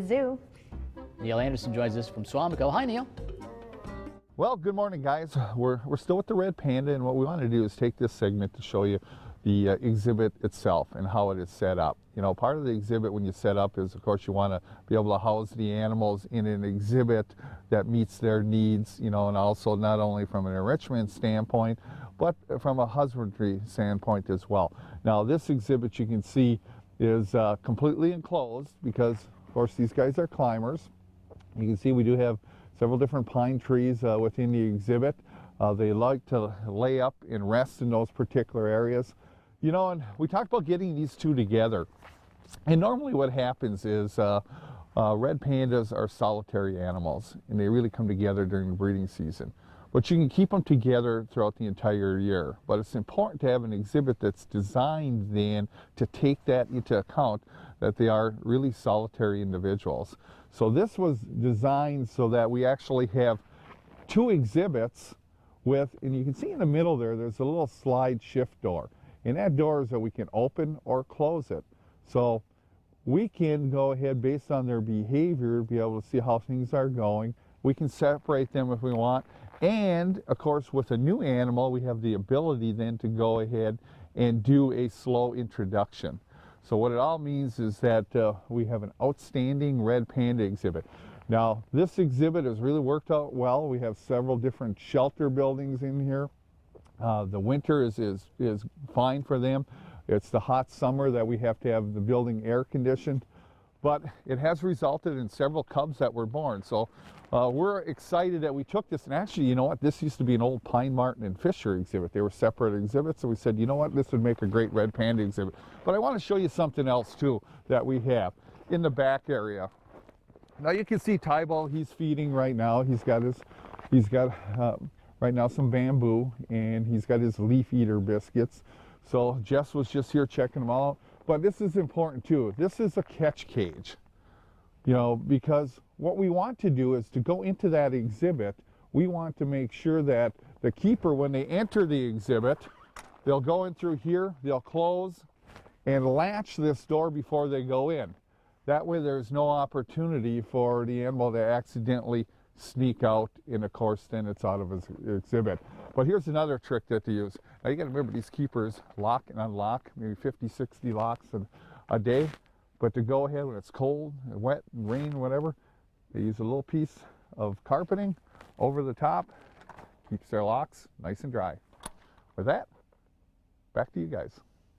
Zoo. Neil Anderson joins us from Swamico. Hi, Neil. Well, good morning, guys. We're still with the red panda, and what we want to do is take this segment to show you the exhibit itself and how it is set up. You know, part of the exhibit when you set up is, of course, you want to be able to house the animals in an exhibit that meets their needs, you know, and also not only from an enrichment standpoint, but from a husbandry standpoint as well. Now, this exhibit you can see is completely enclosed because, of course, these guys are climbers. You can see we do have several different pine trees within the exhibit. They like to lay up and rest in those particular areas. You know, and we talked about getting these two together. And normally what happens is red pandas are solitary animals, and they really come together during the breeding season. But you can keep them together throughout the entire year. But it's important to have an exhibit that's designed then to take that into account, that they are really solitary individuals. So this was designed so that we actually have two exhibits with, and you can see in the middle there's a little slide shift door. And that door is that we can open or close it. So we can go ahead, based on their behavior, be able to see how things are going. We can separate them if we want. And, of course, with a new animal, we have the ability then to go ahead and do a slow introduction. So what it all means is that we have an outstanding red panda exhibit. Now, this exhibit has really worked out well. We have several different shelter buildings in here. The winter is fine for them. It's the hot summer that we have to have the building air conditioned. But it has resulted in several cubs that were born. So we're excited that we took this. And actually, you know what? This used to be an old Pine Marten and Fisher exhibit. They were separate exhibits. So we said, you know what? This would make a great red panda exhibit. But I want to show you something else, too, that we have in the back area. Now, you can see Tybo. He's feeding right now. He's got right now some bamboo, and he's got his leaf eater biscuits. So Jess was just here checking them all out. But this is important too. This is a catch cage, you know, because what we want to do is to go into that exhibit, we want to make sure that the keeper, when they enter the exhibit, they'll go in through here, they'll close and latch this door before they go in. That way there's no opportunity for the animal to accidentally sneak out, and of course then it's out of his exhibit. But here's another trick that to use. Now you got to remember, these keepers lock and unlock maybe 50, 60 locks a day. But to go ahead when it's cold and wet and rain, whatever, they use a little piece of carpeting over the top, keeps their locks nice and dry. With that, back to you guys.